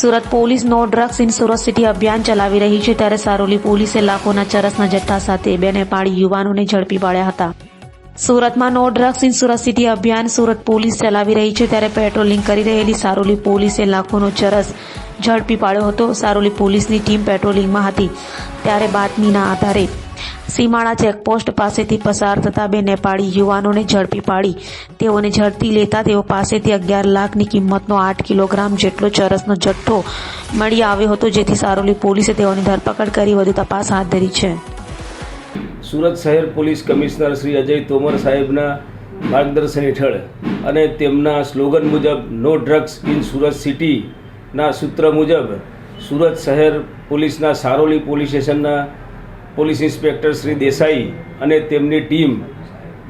Surat police no drugs in Surat city અભિયાન ચલાવી રહી છે, ત્યારે સારોલી પોલીસે લાખોના ચરસના જથ્થા સાથે બે નેપાળી યુવાનોને ઝડપી પાડ્યા હતા। સુરતમાં no drugs in Surat city અભિયાન સુરત પોલીસ ચલાવી રહી છે, ત્યારે પેટ્રોલિંગ કરી રહેલી સારોલી પોલીસે લાખોનો ચરસ ઝડપી પાડ્યો હતો। સારોલી પોલીસની ટીમ પેટ્રોલિંગમાં હતી ત્યારે બાતમીના આધારે સીમાડા ચેકપોસ્ટ પાસેથી પસાર થતા બે નેપાળી યુવાનોને ઝડપી પાડી તેઓને ઝડપી લેતા તેઓ પાસેથી 11 લાખની કિંમતનો 8 કિલોગ્રામ જેટલો ચરસનો જથ્થો મળી આવ્યો હતો, જેથી સારોલી પોલીસે તેઓની ધરપકડ કરી વધુ તપાસ હાથ ધરી છે। સુરત શહેર પોલીસ કમિશનર શ્રી અજય તોમર સાહેબના માર્ગદર્શન હેઠળ અને તેમના સ્લોગન મુજબ નો ડ્રગ્સ ઇન સુરત સિટીના સૂત્ર મુજબ સુરત શહેર પોલીસના સારોલી પોલીસ સ્ટેશનના પોલીસ ઇન્સ્પેક્ટર શ્રી દેસાઈ અને તેમની ટીમ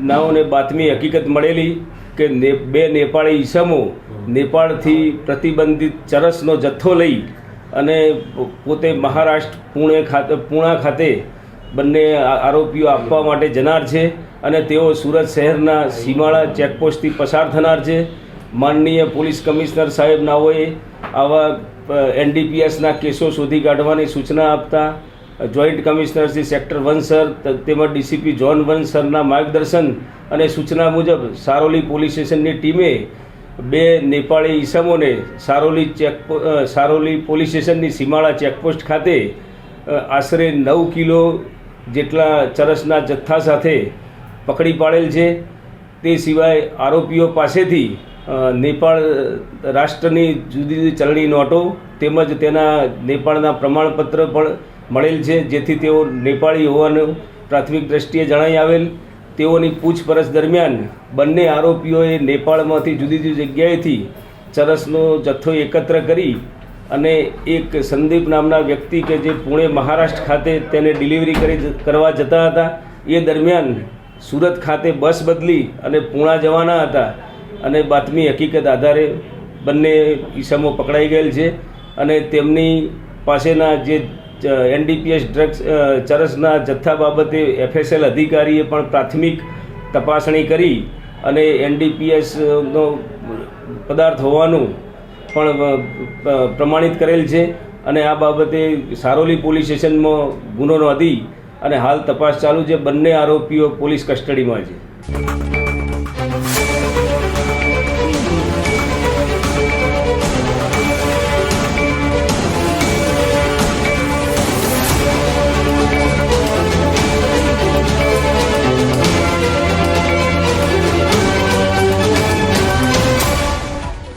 નાઓને બાતમી હકીકત મળેલી કે બે નેપાળી ઈસમો નેપાળથી પ્રતિબંધિત ચરસનો જથ્થો લઈ અને પોતે મહારાષ્ટ્ર પૂણા ખાતે બંને આરોપીઓ આપવા માટે જનાર છે અને તેઓ સુરત શહેરના સીમાડા ચેકપોસ્ટથી પસાર થનાર છે। માનનીય પોલીસ કમિશનર સાહેબ નાઓએ આવા NDPSના કેસો શોધી કાઢવાની સૂચના આપતા joint commissioner Shri sector 1 sir તેમજ DCP ઝોન 1 સરના માર્ગદર્શન અને સૂચના મુજબ સારોલી પોલીસ સ્ટેશનની ટીમે બે નેપાળી ઈસમોને સારોલી પોલીસ સ્ટેશનની સીમાડા ચેકપોસ્ટ ખાતે આશરે 9 કિલો જેટલા ચરસના જથ્થા સાથે પકડી પાડેલ છે। તે સિવાય આરોપીઓ પાસેથી નેપાળ રાષ્ટ્રની જુદી જુદી ચલણી નોટો તેમજ તેના નેપાળના પ્રમાણપત્ર પણ મળેલ છે, જેથી તેઓ નેપાળી હોવાનું પ્રાથમિક દ્રષ્ટિએ જણાઈ આવેલ। તેઓની પૂછપરછ દરમિયાન બંને આરોપીઓએ નેપાળમાંથી જુદી જુદી જગ્યાએથી ચરસનો જથ્થો એકત્ર કરી અને એક સંદીપ નામના વ્યક્તિ કે જે પુણે મહારાષ્ટ્ર ખાતે તેને ડિલિવરી કરવા જતા હતા, એ દરમિયાન સુરત ખાતે બસ બદલી અને પૂણા જવાના હતા અને બાતમી હકીકત આધારે બંને ઈસમો પકડાઈ ગયેલ છે અને તેમની પાસેના જે NDPS ડ્રગ્સ ચરસના જથ્થા બાબતે FSL અધિકારીએ પણ પ્રાથમિક તપાસણી કરી અને NDPSનો પદાર્થ હોવાનું પણ પ્રમાણિત કરેલ છે અને આ બાબતે સારોલી પોલીસ સ્ટેશનમાં ગુનો નોંધી અને હાલ તપાસ ચાલુ છે। બંને આરોપીઓ પોલીસ કસ્ટડીમાં છે।